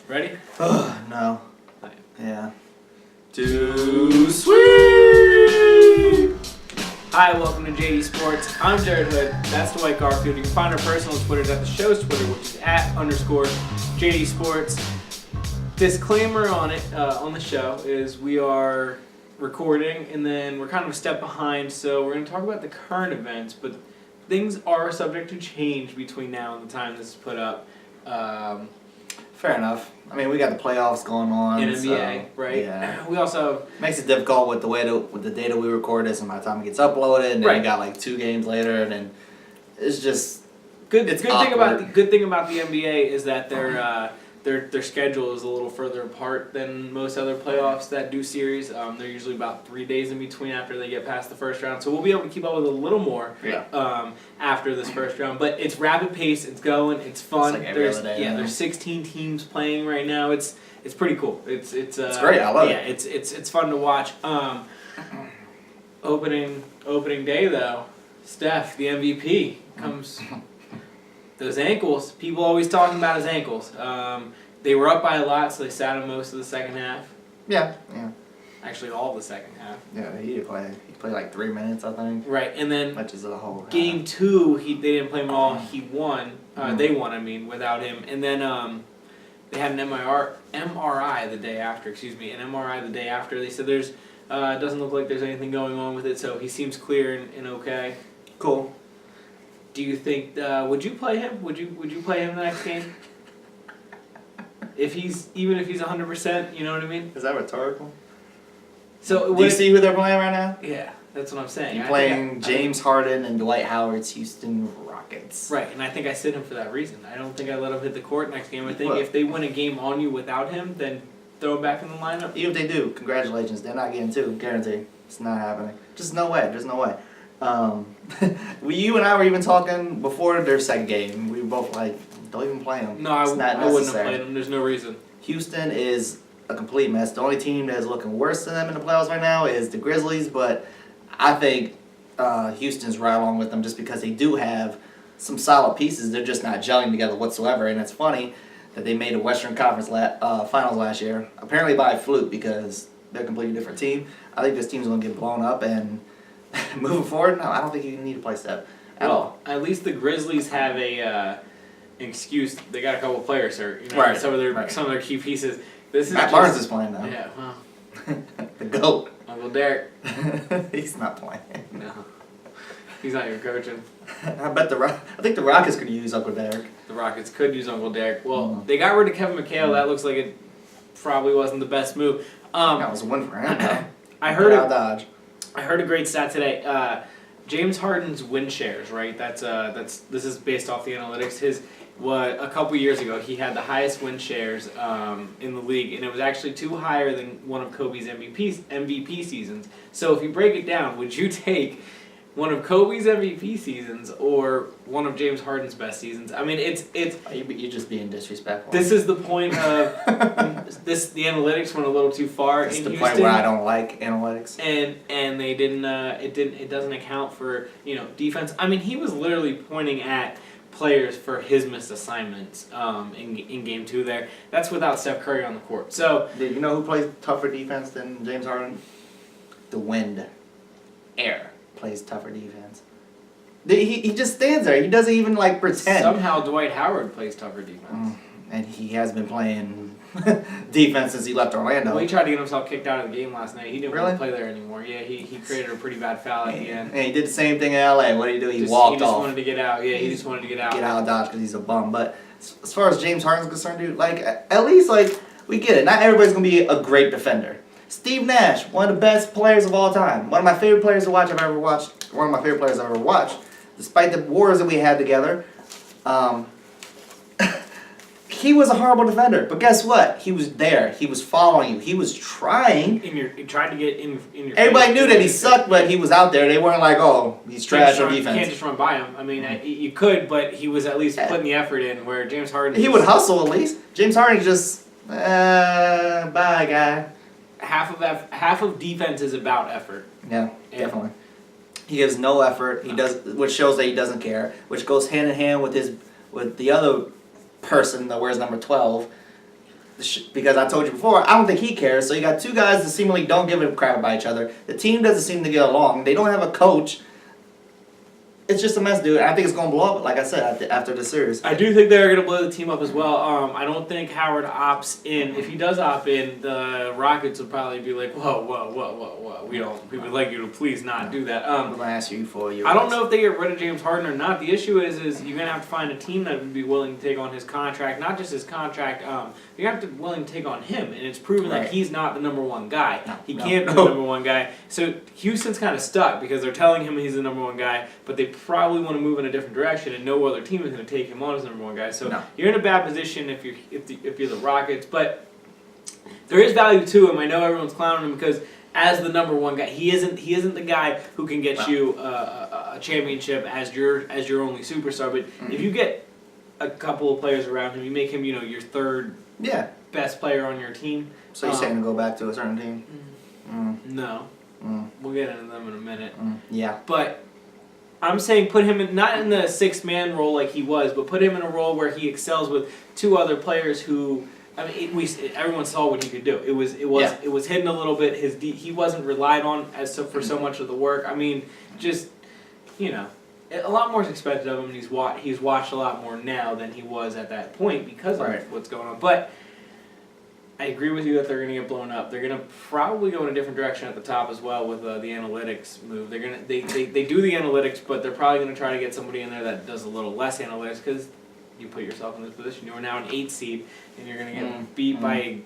Ready? No. Yeah. Too sweet! Hi, welcome to JD Sports. I'm Jared Hood. That's Dwight Garfield. You can find our personal Twitters at the show's Twitter, which is @_JD Sports. Disclaimer on it, on the show, is we are recording and then we're kind of a step behind, so we're going to talk about the current events, but things are subject to change between now and the time this is put up. Fair enough. I mean, we got the playoffs going on In NBA, so, right? Yeah. We also makes it difficult with the data we record this, and by the time it gets uploaded, and then we got like 2 games later, and then it's just good. It's good awkward. good thing about the NBA is that their schedule is a little further apart than most other playoffs that do series. They're usually about 3 days in between after they get past the first round, so we'll be able to keep up with a little more after this first round. But it's rapid pace, it's going, it's fun. It's like every other day, there's 16 teams playing right now. It's pretty cool. It's great. I love it. Yeah, it's fun to watch. Opening day though, Steph, the MVP, comes. Those ankles, people always talking about his ankles. They were up by a lot, so they sat him most of the second half. Yeah. Actually, all the second half. Yeah, he played like 3 minutes, I think. Right, and then which is a whole game 2, they didn't play him all. He won. They won, I mean, without him. And then they had an MRI the day after. An MRI the day after. They said there's doesn't look like there's anything going on with it, so he seems clear and okay. Cool. Do you think would you play him? Would you play him the next game? Even if he's 100%, you know what I mean? Is that rhetorical? So do you see who they're playing right now? Yeah, that's what I'm saying. You're playing James Harden and Dwight Howard's Houston Rockets. Right, and I think I sit him for that reason. I don't think I let him hit the court next game. I think Look, if they win a game on you without him, then throw him back in the lineup. Even if they do, congratulations. They're not getting 2, guarantee. It's not happening. Just no way. There's no way. You and I were even talking before their second game. We were both like, don't even play them. No, I wouldn't have played them. There's no reason. Houston is a complete mess. The only team that is looking worse than them in the playoffs right now is the Grizzlies, but I think Houston's right along with them just because they do have some solid pieces. They're just not gelling together whatsoever, and it's funny that they made a Western Conference Finals last year, apparently by a fluke because they're a completely different team. I think this team's going to get blown up, and moving forward, no, I don't think you need to play Steph at all. At least the Grizzlies have an excuse. They got a couple players hurt. You know, Right. Some of their key pieces. Matt Barnes is playing now. Yeah, well. The GOAT. Uncle Derek. He's not playing. No. He's not even coaching. I think the Rockets could use Uncle Derek. The Rockets could use Uncle Derek. Well, they got rid of Kevin McHale. That looks like it probably wasn't the best move. That was a win for him. I heard a great stat today. James Harden's win shares, right? This is based off the analytics. A couple years ago, he had the highest win shares in the league, and it was actually 2 higher than one of Kobe's MVP seasons. So if you break it down, would you take one of Kobe's MVP seasons or one of James Harden's best seasons? I mean, You're just being disrespectful. This is the point of the analytics went a little too far in Houston. It's the point where I don't like analytics. And they didn't. It doesn't account for defense. I mean, he was literally pointing at players for his missed assignments in game 2 there. That's without Steph Curry on the court. So you know who plays tougher defense than James Harden? The wind. Air plays tougher defense. He just stands there. He doesn't even pretend. Somehow Dwight Howard plays tougher defense. And he has been playing defense since he left Orlando. Well, he tried to get himself kicked out of the game last night. He didn't want to play there anymore. Yeah, he created a pretty bad foul at the end. And he did the same thing in LA. What did he do? He walked off. He just wanted to get out. Yeah, he just wanted to get out. Get out of Dodge because he's a bum. But as far as James Harden's concerned, dude, at least we get it. Not everybody's gonna be a great defender. Steve Nash, one of the best players of all time. One of my favorite players to watch I've ever watched. One of my favorite players I've ever watched. Despite the wars that we had together, he was a horrible defender. But guess what? He was there. He was following you. He was trying. He tried to get in your Everybody knew that he sucked, but he was out there. They weren't like, oh, he's trash on defense. You can't just run by him. I mean, you could, but he was at least putting the effort in, where James Harden... He would hustle at least. James Harden just, bye, guy. Half of defense is about effort. Yeah, definitely. He gives no effort. He does, which shows that he doesn't care. Which goes hand in hand with the other person that wears number 12. because I told you before, I don't think he cares. So you got two guys that seemingly don't give a crap about each other. The team doesn't seem to get along. They don't have a coach. It's just a mess, dude. I think it's going to blow up, like I said, after the series. I do think they're going to blow the team up as well. I don't think Howard opts in. If he does opt in, the Rockets would probably be like, whoa. We would like you to please not do that. I'm going to ask you for your I don't know if they get rid of James Harden or not. The issue is you're going to have to find a team that would be willing to take on his contract. Not just his contract. You're going to have to be willing to take on him. And it's proven that he's not the number one guy. He can't be the number one guy. So Houston's kind of stuck because they're telling him he's the number one guy, but they probably want to move in a different direction, and no other team is going to take him on as number one guy. So you're in a bad position if you're the Rockets. But there is value to him. I know everyone's clowning him because as the number one guy, he isn't the guy who can get you a championship as your only superstar. But if you get a couple of players around him, you make him your third best player on your team. So you're saying to go back to a certain team? No. We'll get into them in a minute. Yeah. But I'm saying put him not in the six-man role like he was, but put him in a role where he excels with two other players who, I mean, everyone saw what he could do. It was hidden a little bit. He wasn't relied on for so much of the work. I mean, just a lot more is expected of him, and he's watched a lot more now than he was at that point because of what's going on. But I agree with you that they're going to get blown up. They're going to probably go in a different direction at the top as well with the analytics move. They do the analytics, but they're probably going to try to get somebody in there that does a little less analytics because you put yourself in this position. You are now an 8 seed, and you're going to get beat by a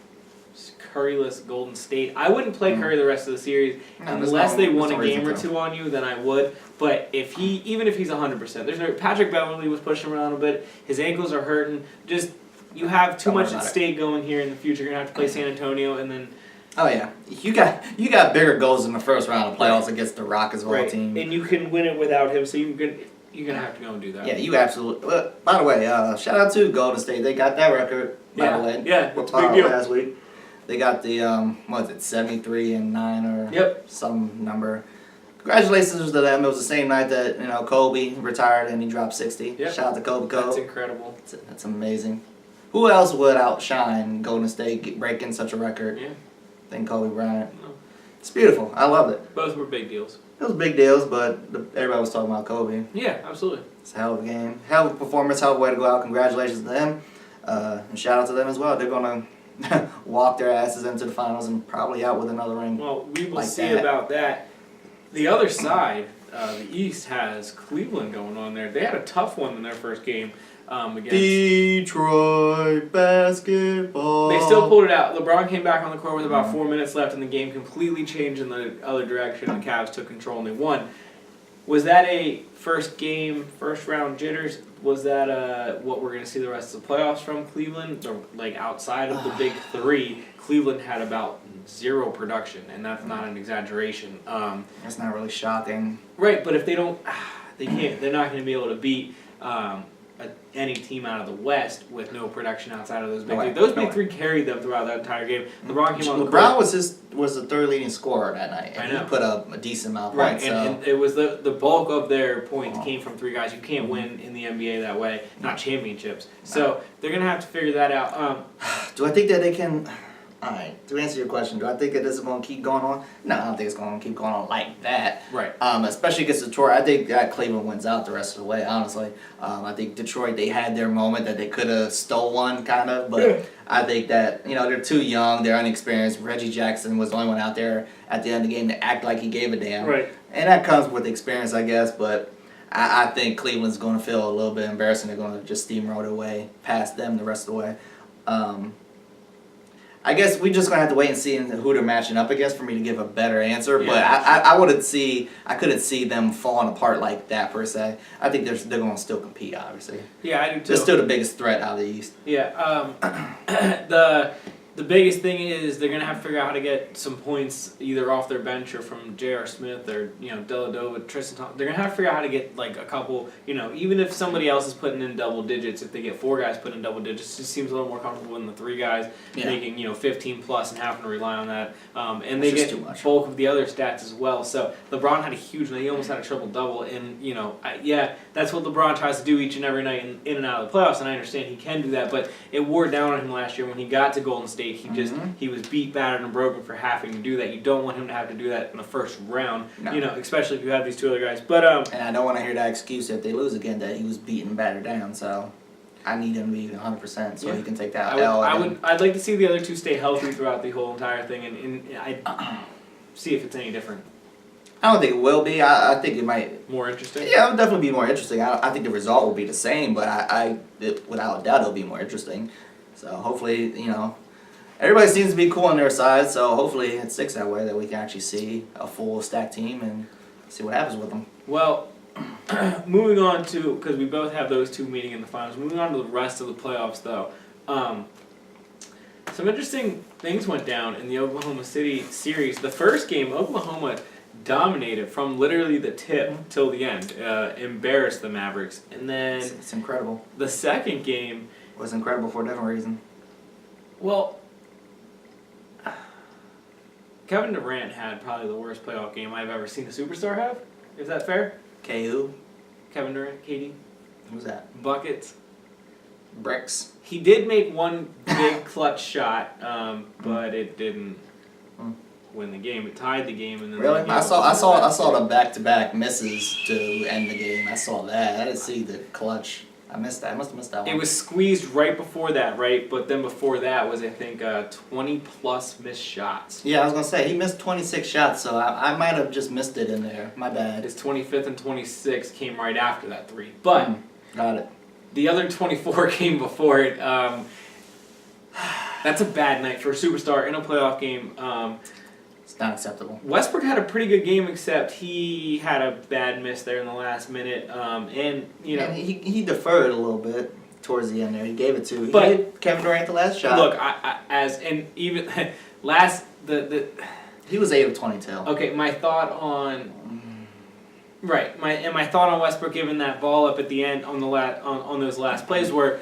Curryless Golden State. I wouldn't play Curry the rest of the series unless they won a game or two on you. Then I would. But even if he's 100%, Patrick Beverly was pushing around a bit. His ankles are hurting. You have too much at stake going here in the future. You're gonna have to play San Antonio, and then. Oh yeah, you got bigger goals in the first round of playoffs against the Rockets team, and you can win it without him. So you're gonna have to go and do that. Yeah, you absolutely. By the way, shout out to Golden State. They got that record. By the way, it's a big deal. Last week, they got the 73-9 or some number. Congratulations to them. It was the same night that Kobe retired and he dropped 60. Shout out to Kobe. That's incredible. That's amazing. Who else would outshine Golden State breaking such a record than Kobe Bryant? No. It's beautiful. I love it. Both were big deals. It was big deals, but everybody was talking about Kobe. Yeah, absolutely. It's a hell of a game. Hell of a performance. Hell of a way to go out. Congratulations to them. And shout out to them as well. They're going to walk their asses into the finals and probably out with another ring. Well, we will see about that. The other side, the East, has Cleveland going on there. They had a tough one in their first game. Against Detroit basketball. They still pulled it out. LeBron came back on the court with about 4 minutes left, and the game completely changed in the other direction. The Cavs took control and they won. Was that a first round jitters? Was that what we're going to see the rest of the playoffs from Cleveland? Or, outside of the big three, Cleveland had about zero production, and that's not an exaggeration. That's not really shocking. Right, but if they don't, they're not going to be able to beat any team out of the West with no production outside of those big three. Those big three carried them throughout that entire game. LeBron came on the court. was the third leading scorer that night. And he put up a decent amount of points. And it was the bulk of their points came from three guys. You can't win in the NBA that way, not championships. So they're going to have to figure that out. Do I think that they can... All right, to answer your question, do I think that this is going to keep going on? No, I don't think it's going to keep going on like that. Right. Especially against Detroit. I think that Cleveland wins out the rest of the way, honestly. I think Detroit, they had their moment that they could have stole one, kind of. But I think that, they're too young. They're inexperienced. Reggie Jackson was the only one out there at the end of the game to act like he gave a damn. Right. And that comes with experience, I guess. But I think Cleveland's going to feel a little bit embarrassing. They're going to just steamroll their way past them the rest of the way. I guess we're just gonna have to wait and see who they're matching up against for me to give a better answer. Yeah, but I couldn't see them falling apart like that per se. I think they're gonna still compete, obviously. Yeah, I do too. They're still the biggest threat out of the East. Yeah. The biggest thing is they're gonna have to figure out how to get some points either off their bench or from J.R. Smith or Dellavedova, Tristan Thompson. They're gonna have to figure out how to get a couple. Even if somebody else is putting in double digits, if they get 4 guys putting in double digits, it just seems a little more comfortable than the 3 guys making 15 plus and having to rely on that. And they get bulk of the other stats as well. So LeBron had a huge night. He almost had a triple double. And that's what LeBron tries to do each and every night in and out of the playoffs, and I understand he can do that, but it wore down on him last year when he got to Golden State. He was beat, battered, and broken for having to do that. You don't want him to have to do that in the first round, especially if you have these two other guys. But and I don't want to hear that excuse if they lose again that he was beaten and battered down. So I need him to be 100% so he can take that L. I'd like to see the other two stay healthy throughout the whole entire thing, and I see if it's any different. I don't think it will be. I think it might. More interesting? Yeah, it would definitely be more interesting. I think the result will be the same, but without a doubt, it'll be more interesting. So hopefully, everybody seems to be cool on their side, so hopefully it sticks that way, that we can actually see a full stack team and see what happens with them. Well, moving on to, because we both have those two meeting in the finals, moving on to the rest of the playoffs, though. Some interesting things went down in the Oklahoma City series. The first game, Oklahoma dominated from literally the tip till the end, embarrassed the Mavericks. And then it's incredible. The second game was incredible for a different reason. Well, Kevin Durant had probably the worst playoff game I've ever seen a superstar have. Is that fair? KU? Kevin Durant, KD. Who's that? Buckets. Bricks. He did make one big clutch shot, but it didn't win the game. It tied the game, and then really, I saw the back-to-back misses to end the game. I saw that. I didn't see the clutch. I missed that. I must have missed that one. It was squeezed right before that, right? But then before that was, I think, 20-plus missed shots. Yeah, I was gonna say he missed 26 shots, so I might have just missed it in there. My bad. His 25th and 26th came right after that three, but got it. The other 24 came before it. That's a bad night for a superstar in a playoff game. It's not acceptable. Westbrook had a pretty good game, except he had a bad miss there in the last minute. And he deferred a little bit towards the end there. He gave it to Kevin Durant the last shot. Look, he was 8 of 22. Okay, my thought on. Right, my thought on Westbrook giving that ball up at the end on those last plays were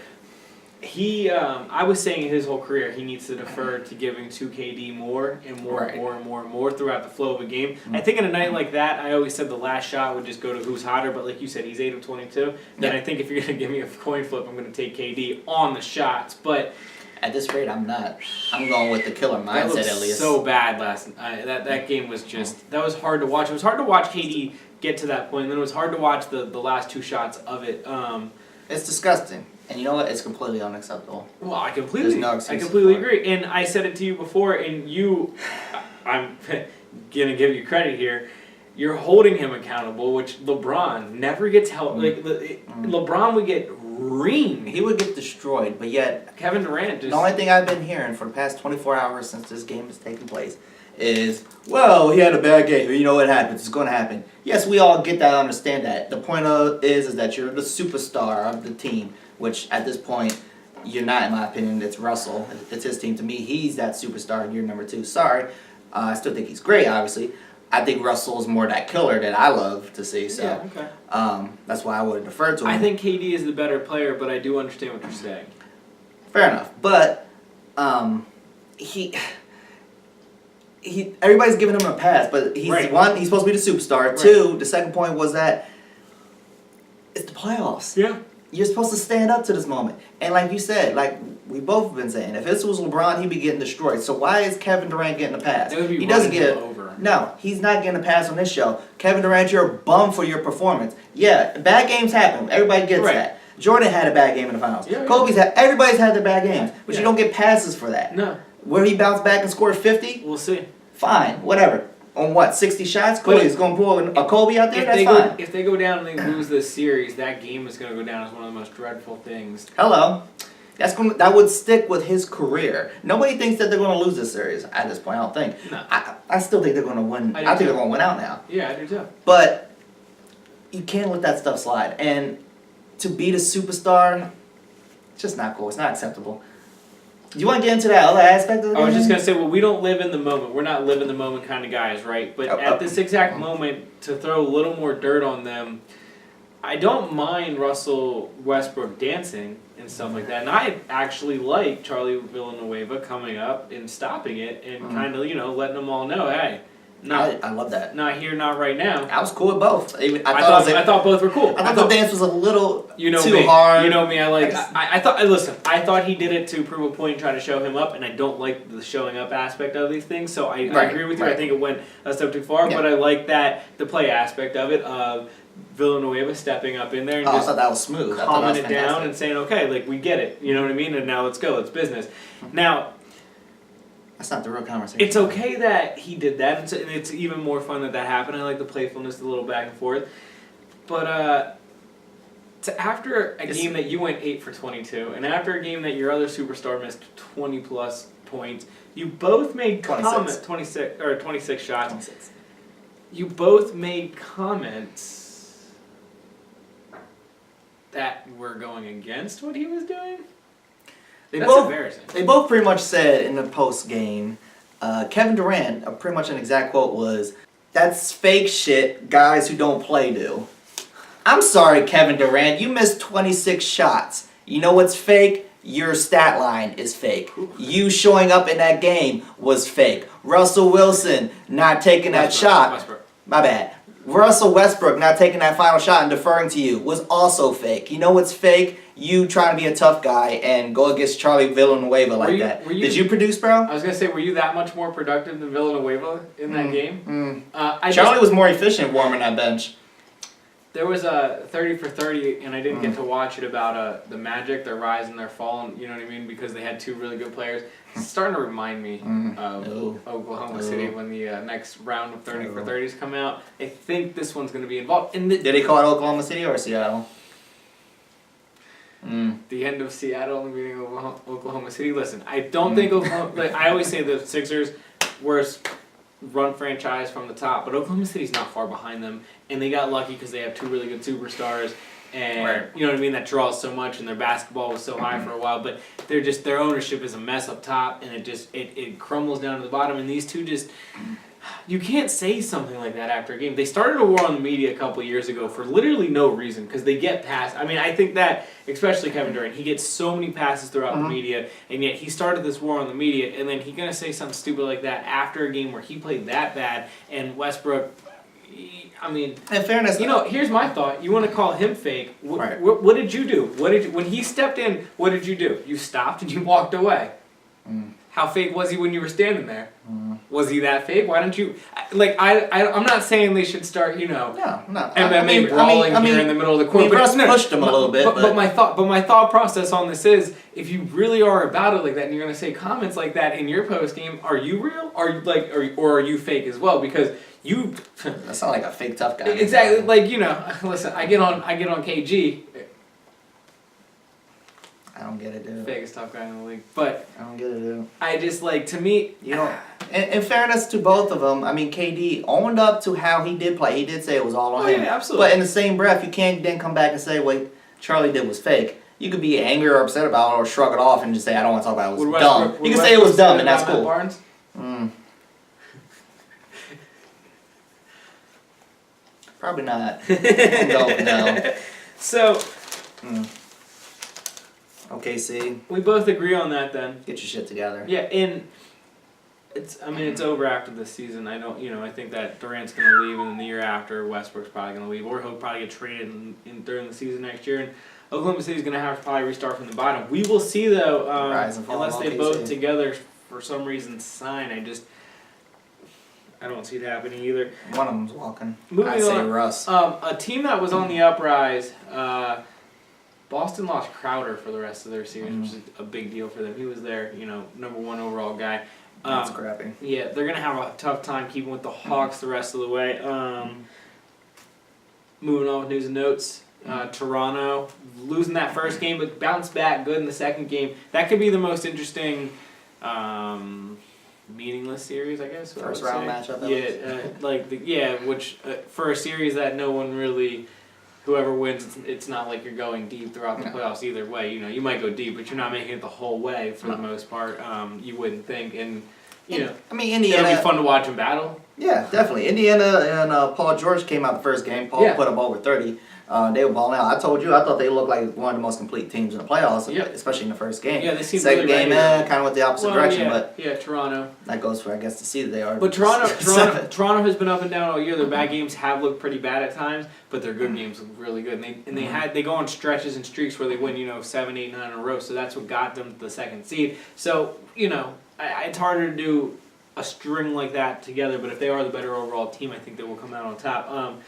I was saying in his whole career he needs to defer to giving to KD more and more throughout the flow of a game. I think in a night like that, I always said the last shot would just go to who's hotter, but like you said, he's 8 of 22. Then I think if you're going to give me a coin flip, I'm going to take KD on the shots, but at this rate, I'm not. I'm going with the killer mindset at least. So bad last night. That game was just that was hard to watch. It was hard to watch KD get to that point, and then it was hard to watch the last two shots of it. It's disgusting, and you know what? It's completely unacceptable. Well, I completely agree, and I said it to you before, and I'm gonna give you credit here. You're holding him accountable, which LeBron never gets held. LeBron would get reamed. He would get destroyed, but yet Kevin Durant just. The only thing I've been hearing for the past 24 hours since this game has taken place is, well, he had a bad game. You know what happens. It's going to happen. Yes, we all get that, understand that. The point is that you're the superstar of the team, which at this point, you're not, in my opinion. It's Russell. It's his team. To me, he's that superstar, and you're number 2. Sorry. I still think he's great, obviously. I think Russell's more that killer that I love to see. So that's why I would defer to him. I think KD is the better player, but I do understand what you're saying. Fair enough. But everybody's giving him a pass, but he's one, he's supposed to be the superstar. Right. 2, the second point was that it's the playoffs. Yeah. You're supposed to stand up to this moment. And like you said, like we both have been saying, if this was LeBron, he'd be getting destroyed. So why is Kevin Durant getting a pass? He doesn't get over. No, he's not getting a pass on this show. Kevin Durant, you're a bum for your performance. Yeah, bad games happen. Everybody gets that. Jordan had a bad game in the finals. Yeah, everybody's had their bad games. But you don't get passes for that. No. Where he bounced back and scored 50? We'll see. Fine, whatever. On what, 60 shots? Cody's going to pull a Kobe out there? That's fine. If they go down and they lose this series, that game is going to go down as one of the most dreadful things. Hello. That would stick with his career. Nobody thinks that they're going to lose this series at this point, I don't think. No. I still think they're going to win. I think they're going to win out now. Yeah, I do too. But you can't let that stuff slide. And to beat a superstar, it's just not cool. It's not acceptable. Do you want to get into that other aspect of the game? I was just going to say, well, we don't live in the moment. We're not live in the moment kind of guys, right? But at this exact moment, to throw a little more dirt on them, I don't mind Russell Westbrook dancing and stuff like that. And I actually like Charlie Vilanueva coming up and stopping it and kind of, letting them all know, hey, I love that. Not here, not right now. I was cool with both. I thought both were cool. I thought the dance was a little too me. hard. You know me. I thought he did it to prove a point and try to show him up, and I don't like the showing up aspect of these things. So I agree with you. Right. I think it went a step too far, but I like the play aspect of it. Villanueva stepping up in there and I just thought that was smooth. calming it down and saying, okay, like, we get it. You know what I mean? And now let's go. It's business. Now, that's not the real conversation. it's okay that he did that, and it's even more fun that happened. I like the playfulness, the little back and forth. But after a game that you went 8 for 22, and after a game that your other superstar missed 20-plus points, you both made 26 shots. 26. You both made comments that were going against what he was doing? That's embarrassing. They both pretty much said in the post game, Kevin Durant, pretty much an exact quote was, "That's fake shit guys who don't play do." I'm sorry, Kevin Durant, you missed 26 shots. You know what's fake? Your stat line is fake. You showing up in that game was fake. Russell Wilson not taking that shot. Westbrook. My bad. Russell Westbrook not taking that final shot and deferring to you was also fake. You know what's fake? You trying to be a tough guy and go against Charlie Vilanueva like that. Did you produce, bro? I was going to say, were you that much more productive than Villanueva in that game? Charlie was more efficient warming that bench. There was a 30 for 30, and I didn't get to watch it about the Magic, their rise and their fall, you know what I mean, because they had two really good players. It's starting to remind me of Oklahoma City when the next round of 30 for 30s come out. I think this one's going to be involved. Did he call it Oklahoma City or Seattle? The end of Seattle and the beginning of Oklahoma City. Listen, I don't think Oklahoma... Like, I always say the Sixers, worst run franchise from the top, but Oklahoma City's not far behind them, and they got lucky because they have two really good superstars, and you know what I mean, that draws so much, and their basketball was so high for a while, but they're just, their ownership is a mess up top, and it crumbles down to the bottom, and these two just... You can't say something like that after a game. They started a war on the media a couple of years ago for literally no reason, because they get past. I mean, I think that, especially Kevin Durant, he gets so many passes throughout the media, and yet he started this war on the media, and then he's going to say something stupid like that after a game where he played that bad, and Westbrook, I mean... In fairness... You know, here's my thought. You want to call him fake. What did you do? When he stepped in, what did you do? You stopped and you walked away. How fake was he when you were standing there? Was he that fake? Why don't you... Like, I'm not saying they should start, you know... No. MMA brawling here in the middle of the court. Russ pushed him a little bit. But my thought process on this is, if you really are about it like that, and you're going to say comments like that in your post game, are you real? Or are you fake as well? Because you... That sounds like a fake tough guy. Exactly. Like, you know, listen, I get on KG. I don't get it, dude. Fakest tough guy in the league. But I don't get it, dude. I just, like, to me... You know, in fairness to both of them, I mean, KD owned up to how he did play. He did say it was all on him. Yeah, absolutely. But in the same breath, you can't then come back and say what Charlie did was fake. You could be angry or upset about it or shrug it off and just say, I don't want to talk about it. It was dumb. You can say it was dumb and that's cool. Barnes? Probably not. No. So... Okay, see. We both agree on that then. Get your shit together. Yeah, and it's over after this season. I think that Durant's going to leave, and then the year after, Westbrook's probably going to leave, or he'll probably get traded during the season next year, and Oklahoma City's going to have to probably restart from the bottom. We will see, though, unless they both together, for some reason, sign. I don't see it happening either. One of them's walking. Moving say on, Russ. A team that was on the uprise, Boston lost Crowder for the rest of their series, which is a big deal for them. He was their, number one overall guy. That's crappy. Yeah, they're going to have a tough time keeping with the Hawks the rest of the way. Moving on with news and notes. Toronto losing that first game, but bounced back good in the second game. That could be the most interesting, meaningless series, I guess. First round matchup. Which for a series that no one really... Whoever wins, it's not like you're going deep throughout the playoffs either way. You might go deep, but you're not making it the whole way for the most part. You wouldn't think, and I mean, Indiana. It'll be fun to watch them battle. Yeah, definitely. Indiana and Paul George came out the first game. Paul put up over 30. They were balling out. I told you, I thought they looked like one of the most complete teams in the playoffs, Yep. especially in the first game. Yeah, they seemed Second really game, ready. kind of went the opposite direction, but Toronto. that goes for, I guess, the seed they are. But Toronto has been up and down all year. Their bad games have looked pretty bad at times, but their good games look really good. And they go on stretches and streaks where they win, 7, 8, 9 in a row. So that's what got them the second seed. So it's harder to do a string like that together. But if they are the better overall team, I think they will come out on top.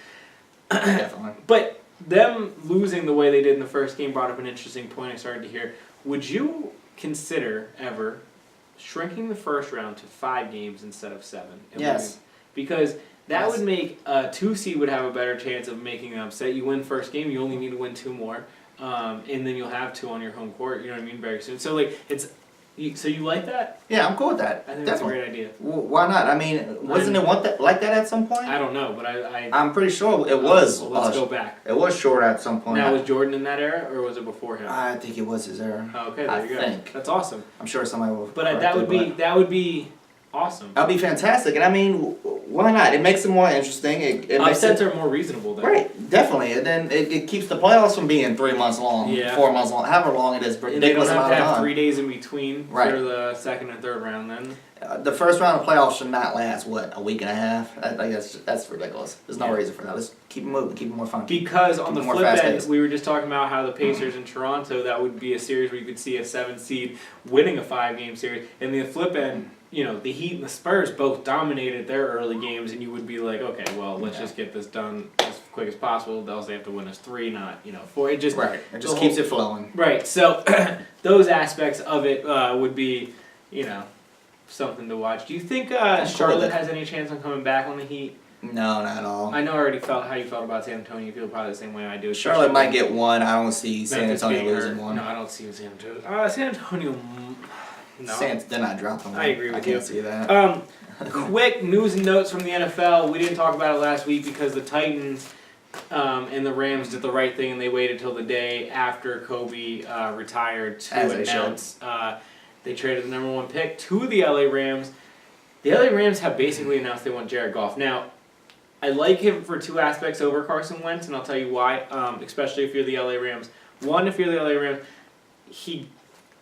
Definitely. But them losing the way they did in the first game brought up an interesting point I started to hear. Would you consider ever shrinking the first round to 5 games instead of 7? Yes. Because that would make a 2 seed would have a better chance of making an upset. You win first game, you only need to win 2 more, and then you'll have 2 on your home court. You know what I mean? Very soon. So so you like that? Yeah, I'm cool with that. I think Definitely. that's a great idea. Why not? I mean, wasn't it like that at some point? I don't know, but I'm pretty sure it was. Well, let's go back. It was short at some point. Now, was Jordan in that era, or was it before him? I think it was his era. Oh, okay, there you go. think. That's awesome. I'm sure somebody will. But that would be awesome. That'd be fantastic, and I mean, why not? It makes it more interesting. It makes Upsets are more reasonable then. Right, definitely, and then it keeps the playoffs from being 3 months long, 4 months long, however long it is. And they don't Ridiculous have amount to of have time. 3 days in between Right. for the second and third round then. The first round of playoffs should not last a week and a half. I think that's ridiculous. There's no reason for that. Let's keep it moving, keep it more fun. Because on the more flip end, fast-paced. we were just talking about how the Pacers in Toronto, that would be a series where you could see a 7 seed winning a 5-game series. And the flip end, the Heat and the Spurs both dominated their early games, and you would be like, okay, well, let's just get this done as quick as possible. They'll have to win us 3, not 4. It just keeps it flowing. Right. So those aspects of it would be, something to watch. Do you think Charlotte has any chance on coming back on the Heat? No, not at all. I know I already felt how you felt about San Antonio. You feel probably the same way I do. Charlotte might get one. I don't see San Antonio losing one. No, I don't see San Antonio. San Antonio. No. They're not dropping one. I agree with you. I can't see that. Quick news and notes from the NFL. We didn't talk about it last week because the Titans and the Rams did the right thing and they waited till the day after Kobe retired to announce. They traded the number 1 pick to the LA Rams. The LA Rams have basically announced they want Jared Goff. Now, I like him for 2 aspects over Carson Wentz, and I'll tell you why, especially if you're the LA Rams. One, if you're the LA Rams, he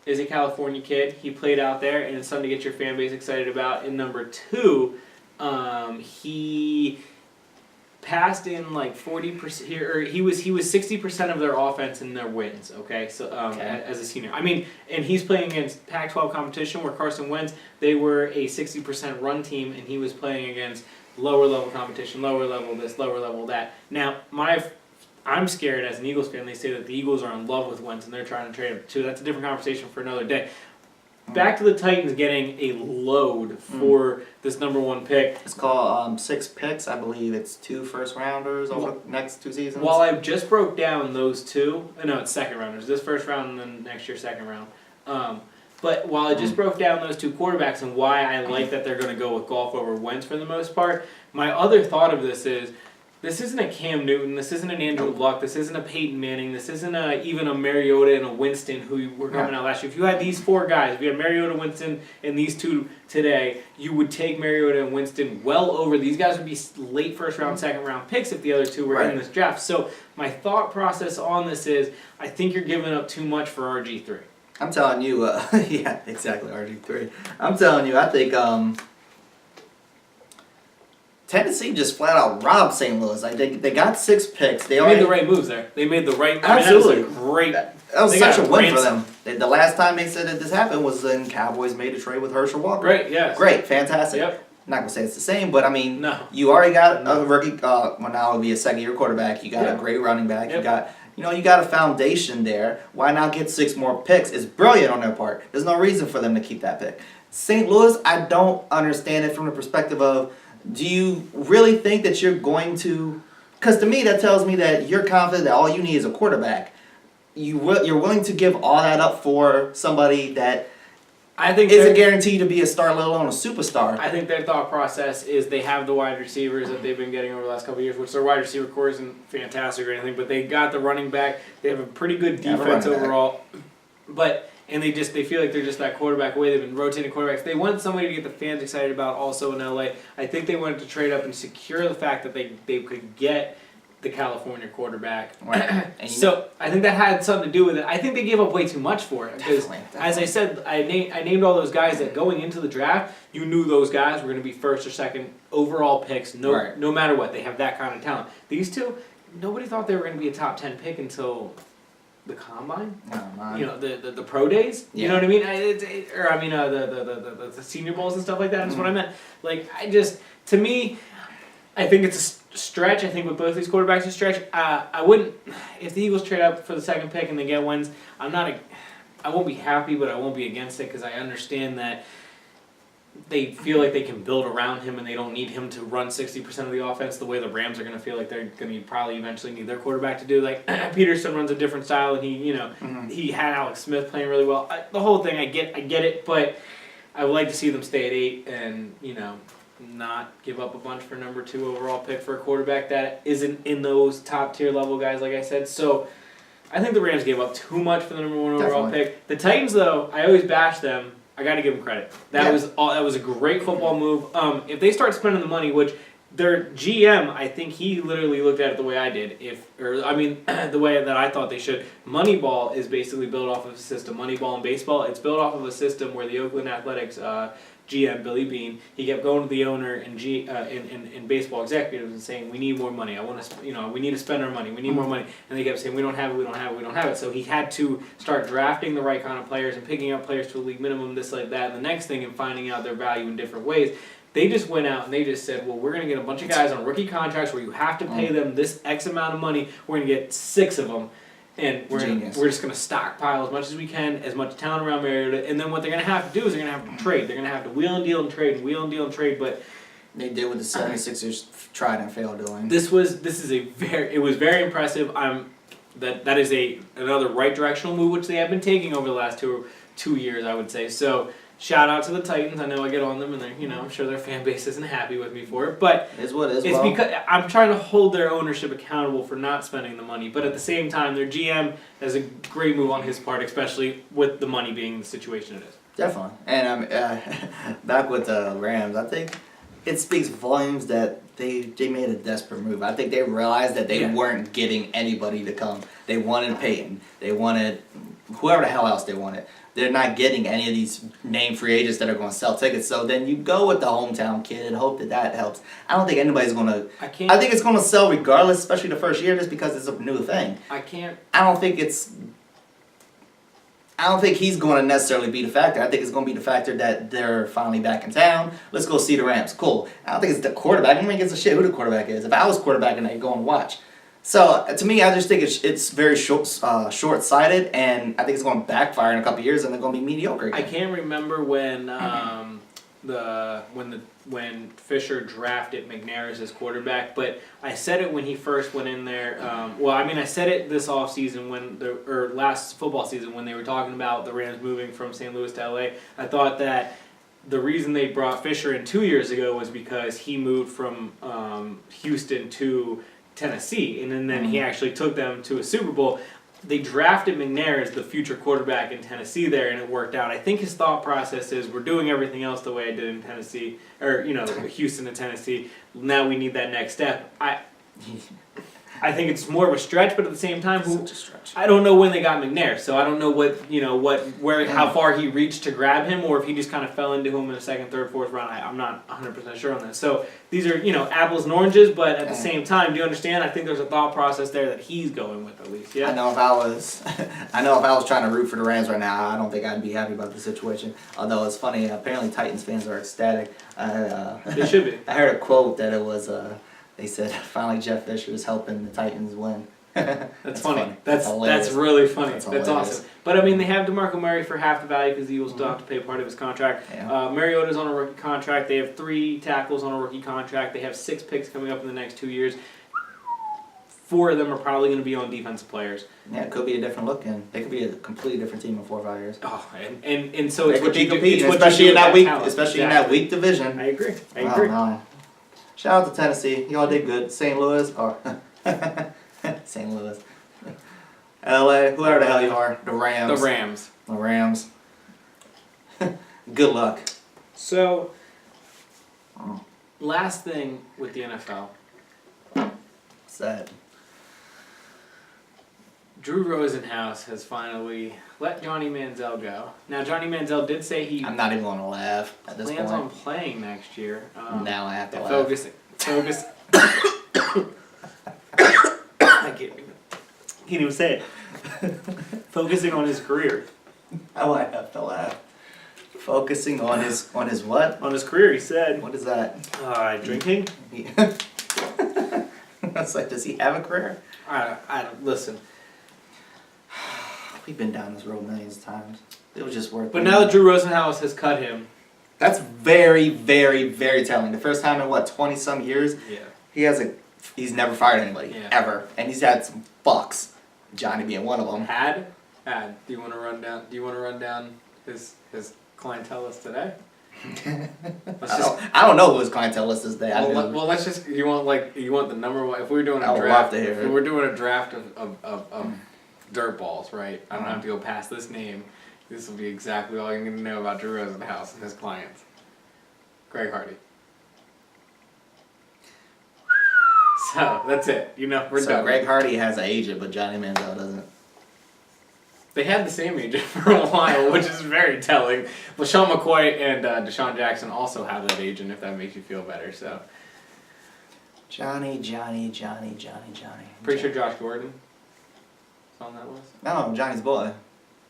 is a California kid. He played out there, and it's something to get your fan base excited about. And number 2, he passed in like 40% or he was 60% of their offense in their wins, okay? So as a senior. I mean, and he's playing against Pac-12 competition where Carson Wentz, they were a 60% run team and he was playing against lower level competition, lower level this, lower level that. Now, I'm scared as an Eagles fan. They say that the Eagles are in love with Wentz and they're trying to trade him too. That's a different conversation for another day. Back to the Titans getting a load for this number 1 pick. It's called 6 picks. I believe it's 2 first rounders over the next 2 seasons. Well, I just broke down those 2. No, it's second rounders. This first round and then next year second round. But while I just broke down those 2 quarterbacks and why I like that they're going to go with Goff over Wentz for the most part, my other thought of this is, this isn't a Cam Newton, this isn't an Andrew Luck, this isn't a Peyton Manning, this isn't even a Mariota and a Winston who were coming out last year. If you had these 4 guys, if you had Mariota, Winston, and these 2 today, you would take Mariota and Winston well over. These guys would be late first round, second round picks if the other 2 were in this draft. So my thought process on this is, I think you're giving up too much for RG3. I'm telling you, yeah, exactly, RG3. I'm telling you, I think Tennessee just flat out robbed St. Louis. Like they got 6 picks. They made the right moves there. They made the right. Absolutely, I mean, that was a great. That was such a win for them. The last time they said that this happened was when Cowboys made a trade with Herschel Walker. Great, yes. Great, fantastic. Yep. I'm not gonna say it's the same, but I mean, no. You already got a rookie. Well, now it'll be a 2nd-year quarterback. You got a great running back. You got. You got a foundation there. Why not get 6 more picks? It's brilliant on their part. There's no reason for them to keep that pick. St. Louis, I don't understand it from the perspective of, do you really think that you're going to... Because to me, that tells me that you're confident that all you need is a quarterback. You're willing to give all that up for somebody that I think isn't guaranteed to be a star, let alone a superstar. I think their thought process is they have the wide receivers that they've been getting over the last couple of years, which their wide receiver core isn't fantastic or anything, but they got the running back. They have a pretty good defense overall. And they feel like they're just that quarterback away. They've been rotating quarterbacks. They want somebody to get the fans excited about also in LA. I think they wanted to trade up and secure the fact that they could get the California quarterback. Right. So I think that had something to do with it. I think they gave up way too much for it because, as I said, I named all those guys that going into the draft, you knew those guys were going to be first or second overall picks, no matter what. They have that kind of talent. These two, nobody thought they were going to be a top 10 pick until the combine. The pro days. Yeah. You know what I mean? The senior bowls and stuff like that. That's what I meant. Like to me, I think it's a stretch. I think with both these quarterbacks, a stretch. I wouldn't, if the Eagles trade up for the second pick and they get wins. I won't be happy, but I won't be against it because I understand that they feel like they can build around him and they don't need him to run 60% of the offense the way the Rams are going to feel like they're going to probably eventually need their quarterback to do. Like Peterson runs a different style and he had Alex Smith playing really well. The whole thing, I get it, but I would like to see them stay at 8 and not give up a bunch for number 2 overall pick for a quarterback that isn't in those top tier level guys, like I said. So I think the Rams gave up too much for the number 1 overall pick. The Titans, though, I always bash them. I got to give them credit. That was a great football move. If they start spending the money, which their GM, I think he literally looked at it the way I did. The way that I thought they should. Moneyball is basically built off of a system. Moneyball in baseball, it's built off of a system where the Oakland Athletics GM Billy Beane, he kept going to the owner and baseball executives and saying, "We need more money. We need to spend our money. We need more money." And they kept saying, "We don't have it. We don't have it. We don't have it." So he had to start drafting the right kind of players and picking up players to a league minimum, this like that, and the next thing, and finding out their value in different ways. They just went out and they just said, "Well, we're going to get a bunch of guys on rookie contracts where you have to pay them this X amount of money. We're going to get 6 of them." And we're just going to stockpile as much as we can, as much talent around Mariota. And then what they're going to have to do is they're going to have to trade. They're going to have to wheel and deal and trade, But they did what the 76ers tried and failed doing. It was very impressive. That is another right directional move which they have been taking over the last two years, I would say. So shout out to the Titans. I know I get on them, and I'm sure their fan base isn't happy with me for it, but it's what it is. It's because I'm trying to hold their ownership accountable for not spending the money, but at the same time, their GM has a great move on his part, especially with the money being the situation it is. Definitely, and back with the Rams, I think it speaks volumes that they made a desperate move. I think they realized that they weren't getting anybody to come. They wanted Peyton. They wanted whoever the hell else they wanted. They're not getting any of these name free agents that are going to sell tickets. So then you go with the hometown kid and hope that helps. I don't think anybody's going to. I think it's going to sell regardless, especially the first year, just because it's a new thing. I don't think he's going to necessarily be the factor. I think it's going to be the factor that they're finally back in town. Let's go see the Rams. Cool. I don't think it's the quarterback. I don't think it's a shit who the quarterback is. If I was quarterbacking, I'd go and watch. So, to me, I just think it's very short-sighted, and I think it's going to backfire in a couple of years, and they're going to be mediocre again. I can't remember when when Fisher drafted McNair as his quarterback, but I said it when he first went in there. I said it this offseason last football season when they were talking about the Rams moving from St. Louis to LA. I thought that the reason they brought Fisher in 2 years ago was because he moved from Houston to Tennessee, and then he actually took them to a Super Bowl. They drafted McNair as the future quarterback in Tennessee there, and it worked out. I think his thought process is, we're doing everything else the way I did in Tennessee, or Houston to Tennessee. Now we need that next step. I think it's more of a stretch, but at the same time, I don't know when they got McNair, so I don't know how far he reached to grab him, or if he just kind of fell into him in the second, third, fourth round. I'm not 100% sure on that. So these are apples and oranges, but at the same time, do you understand? I think there's a thought process there that he's going with at least. Yeah. I know if I was trying to root for the Rams right now, I don't think I'd be happy about the situation. Although it's funny, apparently Titans fans are ecstatic. They should be. I heard a quote that it was. They said, finally Jeff Fisher is helping the Titans win. That's funny. That's really funny. That's awesome. But, they have DeMarco Murray for half the value because the Eagles still have to pay part of his contract. Yeah. Mariota's on a rookie contract. They have 3 tackles on a rookie contract. They have 6 picks coming up in the next 2 years. 4 of them are probably going to be on defensive players. Yeah, it could be a different look, and they could be a completely different team in 4 or 5 years. Oh, and so it's what you compete, especially in that weak division. I agree. No. Shout out to Tennessee. Y'all did good. St. Louis. St. Louis. LA. Whoever the hell you are. The Rams. Good luck. So, last thing with the NFL. What's that? Drew Rosenhaus has finally let Johnny Manziel go. Now, Johnny Manziel did say he I'm not even going to laugh at this plans point. on playing next year. Now I have to laugh. Focus. I can't even say it. Focusing on his career. Oh, I have to laugh. Focusing on his what? On his career, he said. What is that? Drinking? I was like, does he have a career? I don't listen. We've been down this road millions of times. It was just worth it. But now that Drew Rosenhaus has cut him. That's very, very, very telling. The first time in 20-some years, Yeah. he's never fired anybody ever, and he's had some fucks. Johnny being one of them. Had. Do you want to run down his clientele list today? I don't know who his clientele list is today. Well, let's just. You want the number one? If we were doing I a would draft, love to hear if it. we were doing a draft of dirt balls, right? I don't have to go past this name. This will be exactly all you're going to know about Drew Rosenhaus and his clients. Greg Hardy. So that's it. We're done. Greg Hardy has an agent, but Johnny Manziel doesn't. They had the same agent for a while, which is very telling. LaShawn McCoy and Deshaun Jackson also have that agent, if that makes you feel better. So. Johnny. Pretty sure Josh Gordon is on that list. No, Johnny's boy.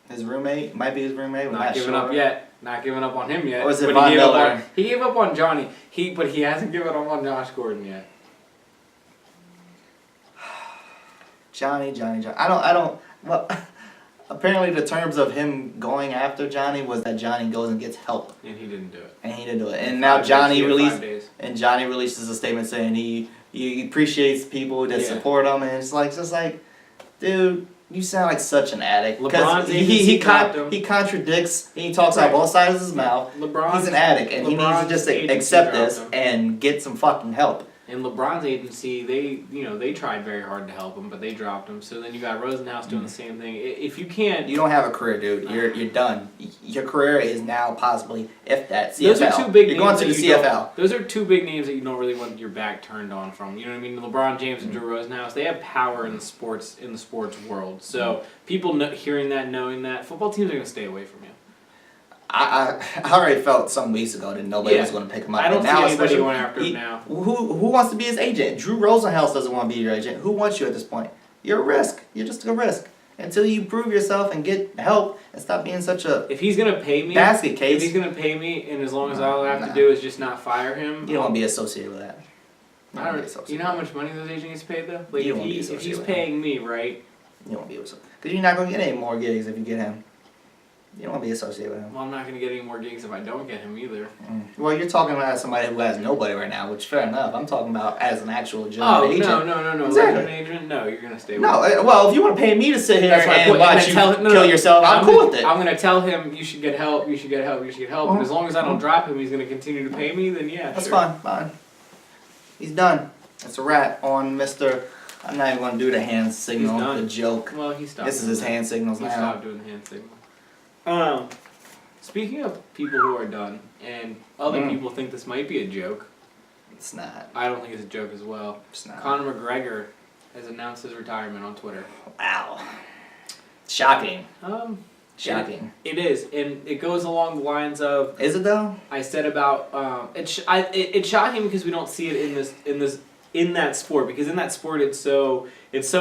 His roommate. Might be his roommate. We're Not giving up yet. Not giving up on him yet. Or is it But Von Miller? He gave up on Johnny. But he hasn't given up on Josh Gordon yet. Johnny. I don't. Well, apparently the terms of him going after Johnny was that Johnny goes and gets help. And he didn't do it. And now Johnny released. 5 days. And Johnny releases a statement saying he appreciates people that support him, and it's just like, dude, you sound like such an addict. LeBron's he contradicts. He talks out both sides of his mouth. He's an addict, and he needs to just accept this and get some fucking help. In LeBron's agency, they tried very hard to help him, but they dropped him. So then you got Rosenhaus doing the same thing. If you can't, you don't have a career, dude. You're done. Your career is now possibly, if that, CFL. Those are two big You're going to the CFL. Those are two big names that you don't really want your back turned on from. You know what I mean? LeBron James and Drew Rosenhaus, they have power in the sports world. So people hearing that, knowing that, football teams are going to stay away from you. I already felt some weeks ago that nobody was going to pick him up. I don't see anybody going after him now. Who wants to be his agent? Drew Rosenhaus doesn't want to be your agent. Who wants you at this point? You're a risk. You're just a risk. Until you prove yourself and get help and stop being such a if he's going to pay me, basket case. If he's going to pay me, and as long as all I have to do is just not fire him. You don't want to be associated with that. You know how much money those agents gets paid though? Like if he's paying me, right? You don't want to be associated. Because you're not going to get any more gigs if you get him. You don't want to be associated with him. Well, I'm not going to get any more gigs if I don't get him either. Well, you're talking about somebody who has nobody right now, which fair enough. I'm talking about as an actual legitimate agent. No. Exactly. Like an agent? No, you're going to stay with No, him. well, if you want to pay me to sit here and watch you kill yourself, I'm cool with it. I'm going to tell him you should get help, and as long as I don't drop him, he's going to continue to pay me, then yeah, that's sure. fine. He's done. That's a wrap on Mr. I'm not even going to do the hand signal, the joke. Well, he stopped. This is his hand signals now. He stopped doing the hand signal. Speaking of people who are done, and other people think this might be a joke. It's not. I don't think it's a joke as well. It's not. Conor McGregor has announced his retirement on Twitter. Wow. Shocking. Shocking. It is, and it goes along the lines of. Is it though? I said about it's shocking because we don't see it in that sport, because in that sport it's so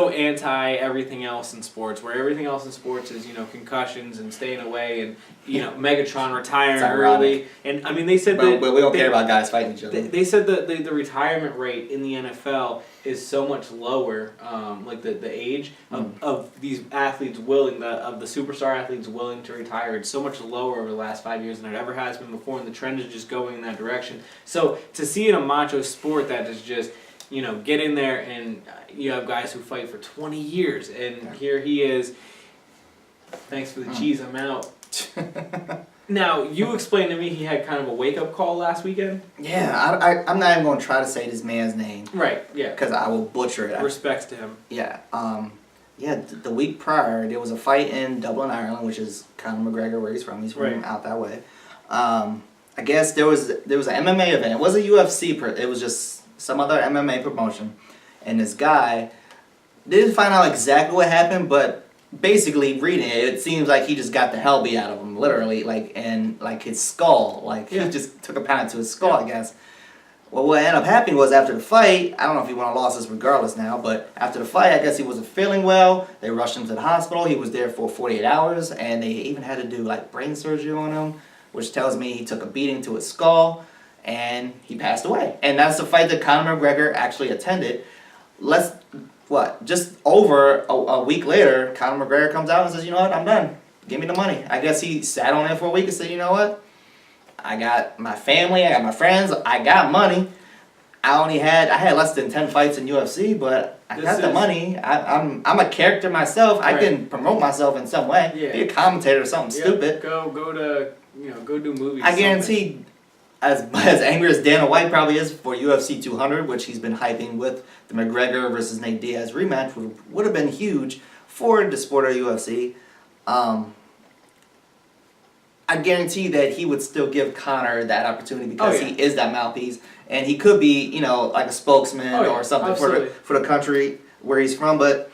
anti everything else in sports, where everything else in sports is concussions and staying away and Megatron retiring early, and I mean they said that but we don't care about guys fighting each other. They said that the retirement rate in the NFL is so much lower, like the age of these athletes of the superstar athletes willing to retire, it's so much lower over the last 5 years than it ever has been before, and the trend is just going in that direction. So to see in a macho sport that is just get in there, and you have guys who fight for 20 years, and here he is. Thanks for the cheese, I'm out. Now, you explained to me he had kind of a wake-up call last weekend. Yeah, I'm not even going to try to say this man's name. Right, yeah. Because I will butcher it. Respects to him. Yeah. The week prior, there was a fight in Dublin, Ireland, which is Conor McGregor, where he's from. He's from out that way. I guess there was an MMA event. It wasn't UFC, it was just some other MMA promotion. And this guy didn't find out exactly what happened, but basically reading it, it seems like he just got the hell beat out of him, literally, and his skull, he just took a pound to his skull, I guess. Well, what ended up happening was after the fight, I don't know if he would have lost this regardless now, but after the fight, I guess he wasn't feeling well. They rushed him to the hospital. He was there for 48 hours, and they even had to do brain surgery on him, which tells me he took a beating to his skull, and he passed away. And that's the fight that Conor McGregor actually attended. Just over a week later, Conor McGregor comes out and says, you know what, I'm done. Give me the money. I guess he sat on it for a week and said, you know what, I got my family, I got my friends, I got money. I had less than 10 fights in UFC, but I got the money. I'm a character myself. I can promote myself in some way. Yeah. Be a commentator or something stupid. Go do movies. I guarantee, as angry as Dana White probably is for UFC 200, which he's been hyping with the McGregor versus Nate Diaz rematch, would have been huge for the sport of UFC. I guarantee that he would still give Conor that opportunity because he is that mouthpiece, and he could be, like a spokesman or something for the country where he's from. But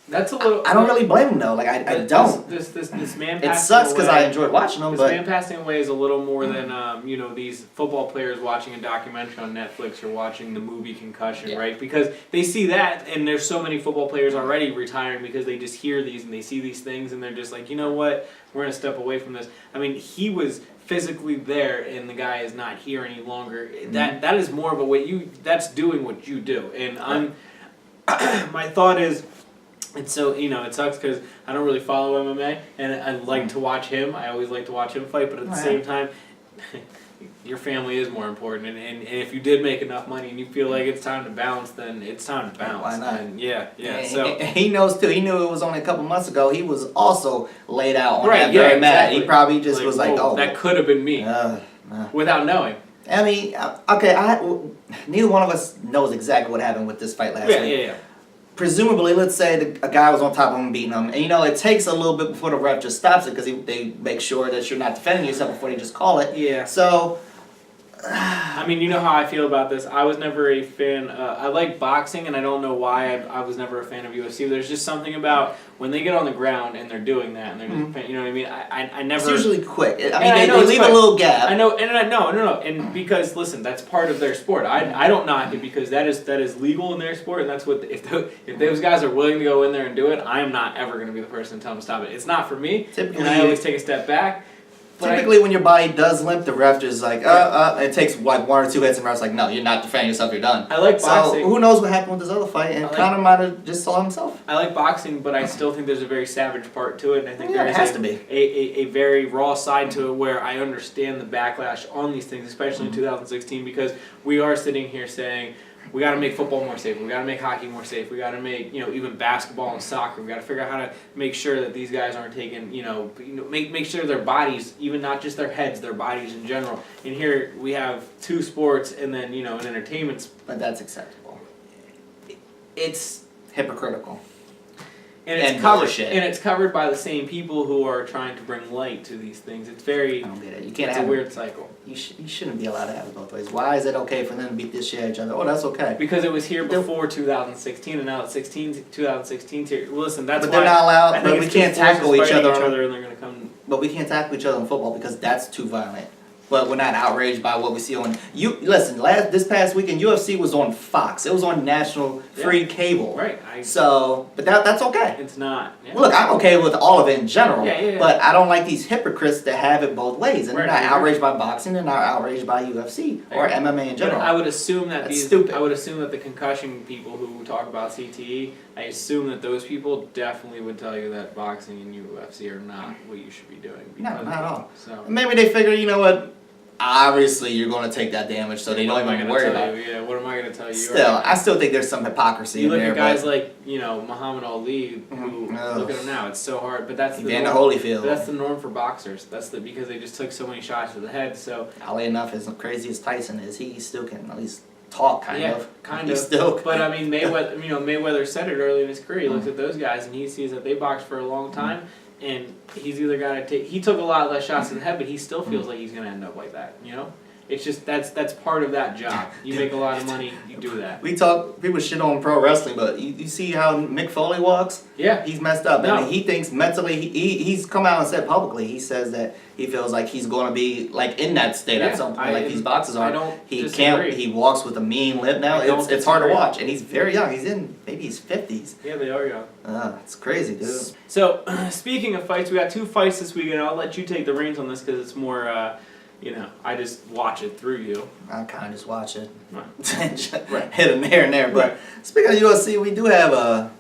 that's a little. I don't really blame him though. I don't. This man. It sucks because I enjoyed watching him. This man passing away is a little more than these football players watching a documentary on Netflix or watching the movie Concussion, right? Because they see that, and there's so many football players already retiring because they just hear these and they see these things, and they're just like, you know what, we're gonna step away from this. I mean, he was physically there, and the guy is not here any longer. That is more of a way that's doing what you do, and my thought is. And so, it sucks because I don't really follow MMA, and I like to watch him. I always like to watch him fight, but at the same time, your family is more important. And if you did make enough money and you feel like it's time to bounce, then it's time to bounce. Why not? And yeah. So he knows too. He knew it was only a couple months ago. He was also laid out on that very mat. He probably just was like, "Oh, that could have been me," without knowing. I mean, okay. Neither one of us knows exactly what happened with this fight last week. Yeah. Presumably, let's say a guy was on top of him beating him, and it takes a little bit before the ref just stops it because they make sure that you're not defending yourself before they just call it. Yeah. So, I mean, you know how I feel about this. I was never a fan. I like boxing, and I don't know why I was never a fan of UFC. There's just something about when they get on the ground and they're doing that, and they're just, you know what I mean? I never. It's usually quick. They leave a little gap. I know, no, and because listen, that's part of their sport. I don't knock it because that is legal in their sport, and that's what if those guys are willing to go in there and do it, I'm not ever going to be the person to tell them to stop it. It's not for me. Typically, and I always take a step back. Typically, when your body does limp, the ref just like, it takes one or two hits, and the ref's like, no, you're not defending yourself, you're done. I like boxing. So, who knows what happened with this other fight, and Conor might have just saw himself. I like boxing, but I still think there's a very savage part to it, and I think there has is to be a very raw side to it where I understand the backlash on these things, especially in 2016, because we are sitting here saying, we got to make football more safe. We got to make hockey more safe. We got to make even basketball and soccer. We got to figure out how to make sure that these guys aren't taking make sure their bodies, even not just their heads, their bodies in general. And here we have two sports and then an entertainment. But that's acceptable. It's hypocritical. And it's covered by the same people who are trying to bring light to these things. It's very. I don't get it. You can't it's have a weird cycle. You shouldn't be allowed to have it both ways. Why is it okay for them to beat this shit at each other? Oh, that's okay. Because it was here before 2016, and now it's 2016's here. Listen, that's but why. But they're not allowed. But we can't tackle each other. And they're gonna come. But we can't tackle each other in football because that's too violent. But we're not outraged by what we see on listen, this past weekend UFC was on Fox. It was on national free cable. Right. But that's okay. It's not. Yeah. Well, look, I'm okay with all of it in general. Yeah. But I don't like these hypocrites that have it both ways. And they're not outraged by boxing, they're not outraged by UFC or MMA in general. But I would assume that stupid. I would assume that the concussion people who talk about CTE, I assume that those people definitely would tell you that boxing and UFC are not what you should be doing. No, not at all. So maybe they figure, you know what? Obviously, you're going to take that damage, so they don't even worry about it. Yeah, what am I going to tell you? Still, I still think there's some hypocrisy in there. You look at guys like, Muhammad Ali, who, look at him now, it's so hard, but that's the norm. Holyfield. That's the norm for boxers. Because they just took so many shots to the head, so. Oddly enough, as crazy as Tyson is, he still can at least talk, kind of. Kind of. But, I mean, Mayweather said it early in his career. He looks at those guys, and he sees that they boxed for a long time. And he's either got to take. He took a lot less shots to the head, but he still feels like he's going to end up like that, It's just that's part of that job. You make a lot of money, you do that. People shit on pro wrestling, but you see how Mick Foley walks? Yeah. He's messed up. No. And he thinks mentally, he's come out and said publicly, he says that he feels like he's going to be like in that state at some point, like these boxers are. He walks with a mean lip now. It's hard to watch. And he's very young. Maybe he's 50s. Yeah, they are young. It's crazy, dude. So, speaking of fights, we got 2 fights this weekend. I'll let you take the reins on this because it's more, I just watch it through you. I kind of just watch it. Right. Hit him here and there. But speaking of UFC, we do have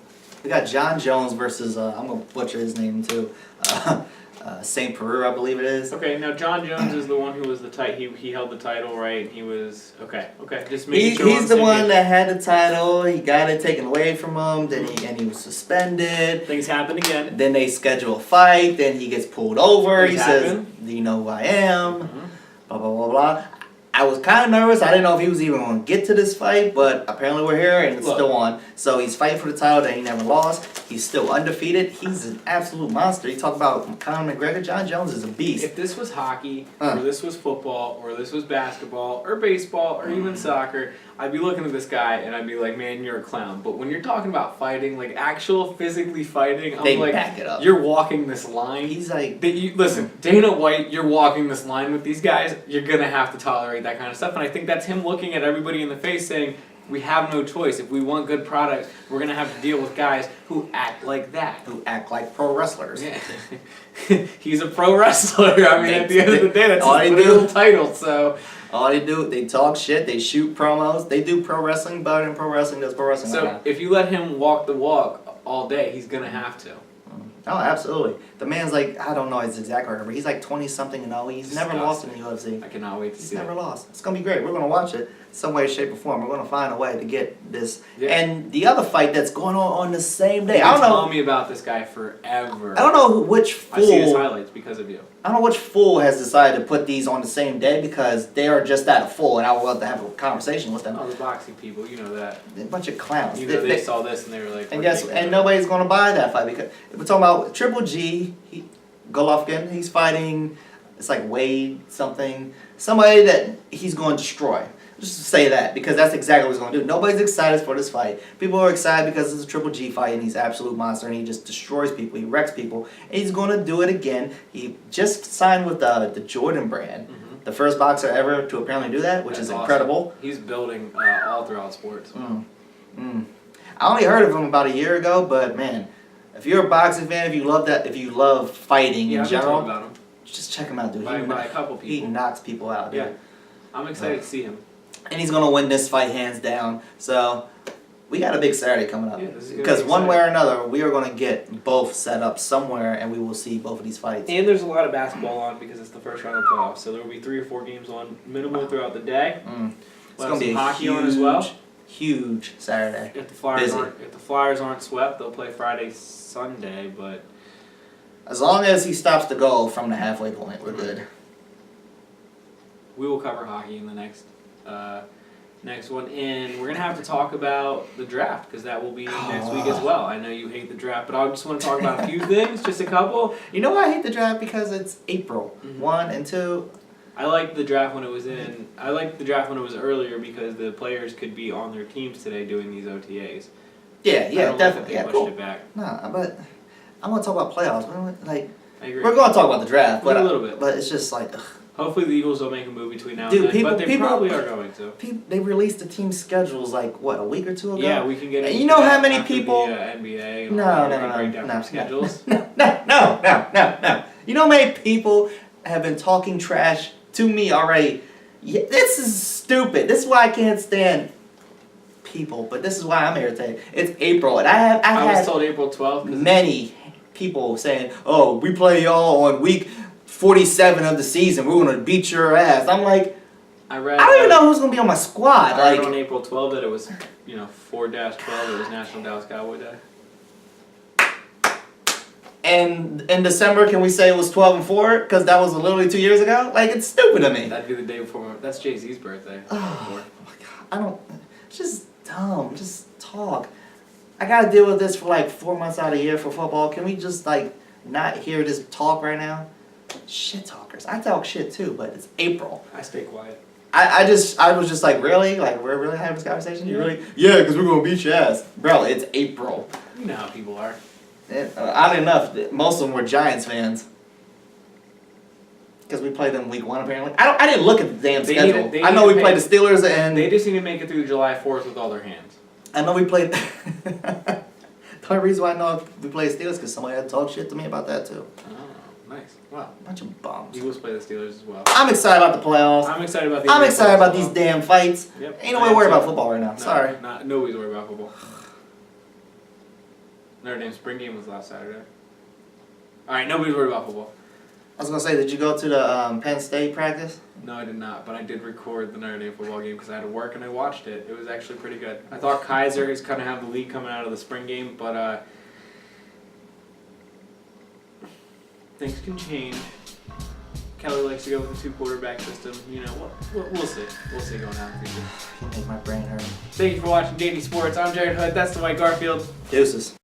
we got John Jones versus, I'm going to butcher his name too, St. Peru, I believe it is. Okay, now John Jones is the one who was he held the title, right? He was, okay, just making sure. He's the one that had the title, he got it taken away from him, and he was suspended. Things happen again. Then they schedule a fight, then he gets pulled over, Things he says, happen. do you know who I am? Blah, blah, blah, blah. I was kind of nervous. I didn't know if he was even going to get to this fight, but apparently we're here and it's still on. So he's fighting for the title that he never lost. He's still undefeated. He's an absolute monster. You talk about Conor McGregor. John Jones is a beast. If this was hockey, or this was football, or this was basketball, or baseball, or even soccer, I'd be looking at this guy and I'd be like, man, you're a clown. But when you're talking about fighting, like actual physically fighting, I'm like, back it up. You're walking this line. He's like, listen, Dana White, you're walking this line with these guys. You're gonna have to tolerate that kind of stuff, and I think that's him looking at everybody in the face, saying, we have no choice. If we want good products, we're gonna have to deal with guys who act like that, who act like pro wrestlers. Yeah. He's a pro wrestler. I mean, at the end of the day, that's his little title. So. All they do, they talk shit, they shoot promos, they do pro wrestling better than pro wrestling does pro wrestling. So if you let him walk the walk all day, he's going to have to. Oh, absolutely. The man's like, I don't know his exact record, but he's like 20-something and 0. He's never lost in the UFC. I cannot wait to see it. He's never lost. It's going to be great. We're going to watch it some way, shape, or form. We're going to find a way to get this. Yeah. And the other fight that's going on the same day. You've been telling me about this guy forever. I don't know which fool. I've seen his highlights because of you. I don't know which fool has decided to put these on the same day because they are just that fool, and I would love to have a conversation with them. Oh, the boxing people, you know that. They're a bunch of clowns. You know, they saw this and they were like, and nobody's going to buy that fight because we're talking about Triple G, Golovkin. He's fighting. It's like Wade something, somebody that he's going to destroy. Just to say that, because that's exactly what he's going to do. Nobody's excited for this fight. People are excited because it's a Triple G fight and he's an absolute monster and he just destroys people. He wrecks people. And he's going to do it again. He just signed with the Jordan brand. The first boxer ever to apparently do that, which is incredible. Awesome. He's building all throughout sports. I only heard of him about a year ago, but man, if you're a boxing fan, if you love fighting in general, about him. Just check him out, dude. By a couple people. He knocks people out, dude. Yeah. I'm excited to see him. And he's going to win this fight hands down. So we got a big Saturday coming up. Yeah, because one way or another, we are going to get both set up somewhere and we will see both of these fights. And there's a lot of basketball on because it's the first round of playoffs. So there will be 3 or 4 games on minimum throughout the day. It's going to be a hockey on as well. Huge Saturday. If the Flyers aren't swept, they'll play Friday, Sunday, but as long as he stops the goal from the halfway point, we're good. We will cover hockey in the next one, and we're gonna have to talk about the draft because that will be next week as well. I know you hate the draft, but I just want to talk about a few things, just a couple. You know why I hate the draft? Because it's April 1 and 2. I liked the draft when it was in. I liked the draft when it was earlier because the players could be on their teams today doing these OTAs. Yeah, definitely. They pushed it back. Nah, but I want to talk about playoffs. I agree. We're going to talk about the draft, but a little bit. But it's just like. Ugh. Hopefully the Eagles will make a move between now and then, but they probably are going to. They released the team schedules like, what, a week or 2 ago? Yeah, we can get into you know how many people... the NBA and No. schedules. No. You know how many people have been talking trash to me already? Yeah, this is stupid. This is why I can't stand people, but this is why I'm irritated. It's April, and I was told April 12th. Many people saying, oh, we play y'all on week 47 of the season. We're going to beat your ass. I'm like, I don't even know who's going to be on my squad. I read on April 12th that it was, 4-12. It was National Dallas Cowboy Day. And in December, can we say it was 12-4? Because that was literally 2 years ago? Like, it's stupid to me. That'd be the day before. That's Jay-Z's birthday. Oh, my God. It's just dumb. Just talk. I got to deal with this for like 4 months out of the year for football. Can we just, not hear this talk right now? Shit talkers. I talk shit too, but it's April. I stay quiet. I was just like, really? Like, we're really having this conversation? You really? Yeah, because we're going to beat your ass. Bro, it's April. You know how people are. Oddly enough, most of them were Giants fans. Because we played them week 1, apparently. I didn't look at the damn schedule. I know we played the Steelers and... They just need to make it through July 4th with all their hands. I know we played... The only reason why I know we played Steelers is because somebody had talked shit to me about that, too. Oh, nice. Wow. Bunch of bums. Eagles play the Steelers as well. I'm excited about the playoffs. I'm excited about I'm excited about these damn fights. Yep. Ain't no way to worry about football right now. No, Sorry. Nobody's worried about football. Notre Dame spring game was last Saturday. Alright, nobody's worried about football. I was going to say, did you go to the Penn State practice? No, I did not, but I did record the Notre Dame football game because I had to work and I watched it. It was actually pretty good. I thought Kaiser is going to have the lead coming out of the spring game, but things can change. Kelly likes to go with the 2-quarterback system. You know, we'll see. We'll see going on in the future. You make my brain hurt. Thank you for watching JD Sports. I'm Jared Hood. That's Dwight Garfield. Deuces.